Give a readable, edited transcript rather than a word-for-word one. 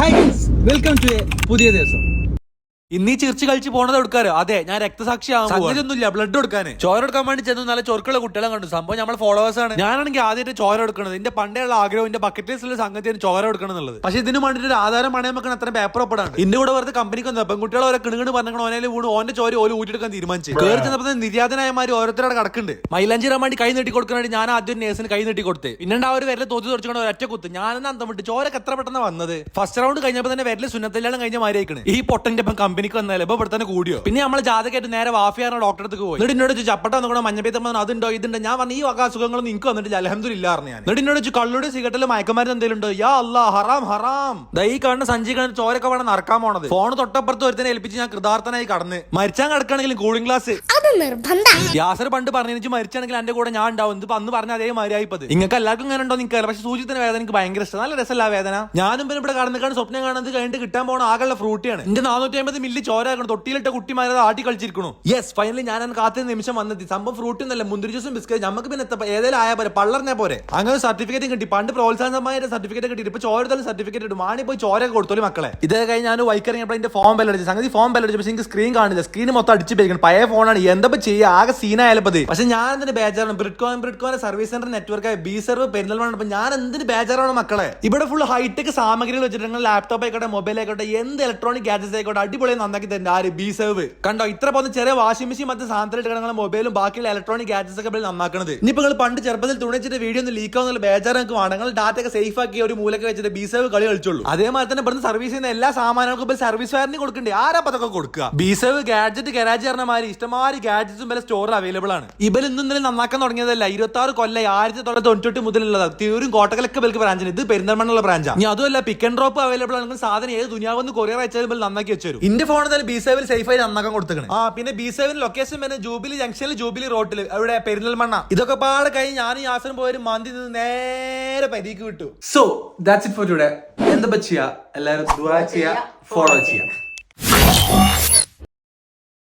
Hi guys, welcome to പുതിയ ദിവസം. ഇന്നീ ചിരിച്ച് കളിച്ച് പോണത് എടുക്കാറ്. അതെ, ഞാൻ രക്തസാക്ഷിയൊന്നുമില്ല, ബ്ലഡ് കൊടുക്കാന് ചോര എടുക്കാൻ വേണ്ടി ചെന്നു. നല്ല ചൊറുക്കുള്ള കുട്ടികളെ കണ്ടു. സംഭവം നമ്മളെ ഫോളോവേഴ്സ് ആണ്. ഞാനാണെങ്കിൽ ആദ്യമായിട്ട് ചോര എടുക്കണത്. എന്റെ പണ്ടേയുള്ള ആഗ്രഹം, എന്റെ ബക്കറ്റ് ലിസ്റ്റിലുള്ള സംഗതിയാണ് ചോര എടുക്കണം എന്നുള്ളത്. പക്ഷെ ഇതിന് വേണ്ടിട്ട് ഒരു ആധാരം പണയം വെക്കണം, അത്ര പേപ്പർ ഒപ്പിടാണ്. എന്റെ കൂടെ വെറുതെ കമ്പനിക്ക് വന്നത് പെൺകുട്ടികളെ ഓരോ കിണുകിണ് പറഞ്ഞു ഓനയിൽ വീണ് ഓന്റെ ചോര ഓല് ഊറ്റിയെടുക്കാൻ തീരുമാനിച്ചു. കയറി ചെന്നപ്പോൾ നിര്യാതനായമാര് ഓരോരുത്തരുടെ കിടക്കുന്നുണ്ട്. മൈലാഞ്ചിരാൻ വേണ്ടി കൈ നീട്ടി കൊടുക്കാനായിട്ട് ഞാൻ ആദ്യം നേഴ്സിന് കൈ നീട്ടി കൊടുത്ത്. പിന്നെ ആ ഒരു വിരല് തോത്തി തുറച്ചുകൊണ്ട് ഒരൊറ്റ കുത്ത്. ഞാൻ അന്തം വിട്ട് ചോരക്ക് എത്ര പെട്ടെന്ന് വന്നത്. ഫസ്റ്റ് റൗണ്ട് കഴിഞ്ഞപ്പോൾ തന്നെ വിരല് സുന്നത്തെല്ലാം കഴിഞ്ഞ മാറിയേക്കണ്. ഈ പൊട്ടന്റെ ഇപ്പം കമ്പനിക്ക് വന്നാലും ഇപ്പൊ ഇവിടെ കൂടിയോ. പിന്നെ നമ്മൾ ജാതകമായിട്ട് നേരെ വാഫിയാറ ഡോക്ടറെ അടുത്ത് പോയി. എന്നിട്ട് എന്നോട് ചപ്പട്ട നോക്കണം, മഞ്ഞപ്പീത്തം അതുണ്ടോ ഇതുണ്ടോ. ഞാൻ പറഞ്ഞു ഈ വക അസുഖങ്ങളൊന്നും നിങ്ങൾക്ക് വന്നിട്ട് അൽഹംദുലില്ലാ പറഞ്ഞു. ഞാൻ എന്നിട്ട് എന്നോട് കള്ളുടെ സിഗരറ്റിൽ മയക്കന്മാരും എന്തെങ്കിലും ഉണ്ടോ. യാ അല്ലാ, ഹറാം ഹറാം. ഈ കാണുന്ന സഞ്ചി കാണുന്ന ചോരൊക്കെ വേണം നടക്കാൻ പോണത്. ഫോൺ തൊട്ടപ്പുറത്ത് ഒരുത്തനെ ഏൽപ്പിച്ച് ഞാൻ കൃതാർത്ഥനായി കടന്ന്. മരിച്ചാൻ കിടക്കുകയാണെങ്കിലും കൂളിംഗ് ഗ്ലാസ് യാസർ പണ്ട് പറഞ്ഞു മരിച്ചാണെങ്കിൽ എന്റെ കൂടെ ഞാൻ ഉണ്ടാവും. ഇത് അന്ന് പറഞ്ഞ അതേ മാരിയായിപ്പത്. നിങ്ങൾക്ക് എല്ലാവർക്കും ഇങ്ങനെ ഉണ്ടോ നിങ്ങൾക്ക്. പക്ഷെ സൂചിത്തിന്റെ വേദന എനിക്ക് ഭയങ്കര ഇഷ്ടം. നല്ല രസമല്ല വേദന. ഞാനും പിന്നെ ഇവിടെ കടന്നിക്കാണ് സ്വപ്നം കാണുന്നത് കഴിഞ്ഞിട്ട് കിട്ടാൻ പോണ ആകെയുള്ള ഫ്രൂട്ടിയാണ്. എന്റെ 450 മില്ലി ചോര തൊട്ടിയിലിട്ട കുട്ടിമാരെ ആട്ടി കളിച്ചിരിക്കണു. യെസ്, ഫൈനലി ഞാൻ കാത്തിരുന്ന നിമിഷം വന്നെത്തി. സംഭവം ഫ്രൂട്ട് എന്നല്ല, മുന്തിരി ജ്യൂസും ബിസ്ക്കറ്റ്. നമുക്ക് പിന്നെ ഏതായാലും ആയാ പോലെ പള്ളറിനെ പോലെ. അങ്ങനെ സർട്ടിഫിക്കറ്റ് കിട്ടി. പണ്ട് പ്രോത്സാഹനമായ സർട്ടിഫിക്കറ്റ് കിട്ടി. ഇപ്പൊ ചോര സർട്ടിഫിക്കറ്റ് ഇടും. മാണി പോയി ചോര കൊടുത്തോളി മക്കളെ. ഇതേ കഴിഞ്ഞ് ഞാൻ വൈക്കറിയപ്പോൾ എന്റെ ഫോം ബെല്ലടിച്ചു. സംഗതി ഫോം ബെല്ലടിച്ചു. പക്ഷെ എനിക്ക് സ്ക്രീൻ കാണില്ല. സ്ക്രീൻ മൊത്തം അടിച്ചു പോയിരിക്കണം. പഴയ ഫോണാണ്. എന്താ ചെയ്യുക, ആകെ സീനായാലപ്പത്. പക്ഷെ ഞാൻ എന്തിന് ബേജാറാണ്. ബ്രിഡ്കോന്റെ service centre network be serve Perinthalmanna. അപ്പൊ ഞാൻ എന്തിന് ബേജാറാണ് മക്കളെ. ഇവിടെ ഫുൾ ഹൈടെക് സാമഗ്രികൾ വെച്ചിട്ട് ലാപ്ടോപ്പ് ആയിക്കോട്ടെ, മൊബൈൽ ആയിക്കോട്ടെ, എന്ത് ഇലക്ട്രോണിക് ഗാഡ്ജറ്റ്സ് ആയിക്കോട്ടെ അടിപൊളി നന്നാക്കി തരുന്നുണ്ട്. ആര് ബി സർവ് കണ്ടോ. ഇത്ര പോകുന്ന ചെറിയ വാഷിംഗ് മെഷീൻ മറ്റേ സാധനത്തിലിട്ട് കിടക്കുന്ന മൊബൈലും ബാക്കിയുള്ള ഇലക്ട്രോണിക് ഗാഡ്ജറ്റ്സ് ഒക്കെ നന്നാക്കുന്നത്. ഇനിയിപ്പോൾ നിങ്ങൾ പണ്ട് ചെറുപ്പത്തിൽ തുണിച്ചിട്ട് വീഡിയോ ഒന്ന് ലീക്ക് ആവുന്ന ബേജാറ് നിങ്ങൾക്ക് വേണം. നിങ്ങൾ ഡാറ്റ ഒക്കെ സേഫ് ആക്കി ഒരു മൂലക്ക് വെച്ചിട്ട് ബി സേവ് കളി കളിച്ചോളൂ. അതേമാതിരി തന്നെ ഇവിടുന്ന് സർവീസ് ചെയ്യുന്ന എല്ലാ സാമാനങ്ങൾക്കും സർവീസ് വാറന്റി കൊടുക്കണ്ടേ. ആരാ അതൊക്കെ കൊടുക്കുക. ബി സേവ് ഗാഡ്ജറ്റ് ഗരാജ് പറഞ്ഞമാതിരി ഇഷ്ടമാതിരി ഗാഡ്ജറ്റ്സും വില സ്റ്റോറിൽ അവൈലബിൾ ആണ്. ഇവർ ഇന്നും നന്നാക്കാൻ തുടങ്ങിയതല്ല. 26 കൊല്ലം 1998 മുതലുള്ളതാണ്. തിരൂരും കോട്ടക്കലൊക്കെ ബൽക്ക് ബ്രാഞ്ചാണ്. ഇത് പെരിന്തൽമണ്ണുള്ള ബ്രാഞ്ചാണ്. ഇനി അതുമല്ല പിക്ക് ആൻഡ് ഡ്രോപ്പ് അവൈലബിൾ ആണെങ്കിൽ സാധനം ഏത് ദുനിയാവെന്ന് കൊറിയർ അയച്ചാലും നന്നാക്കി വെച്ചു. ഇന്റെ ഫോൺ തന്നെ ബി സേവിൽ സേഫ് ആയി നന്നാക്കാൻ കൊടുത്തേക്കണം. പിന്നെ ബി സേവിന് ലൊക്കേഷൻ പിന്നെ ജൂബിലി ജംഗ്ഷനിൽ ജൂബിലി റോഡിൽ അവിടെ പെരിന്തൽമണ്ണ. ഇതൊക്കെ പാടെ കഴിഞ്ഞ് ഞാനും യാസനും പോയൊരു മന്തി നിന്ന് നേരെ പരിക്ക് വിട്ടു. So that's it for today. എന്താ ചെയ്യാ, എല്ലാവരും ദുആ ചെയ്യാ, ഫോളോ ചെയ്യാ.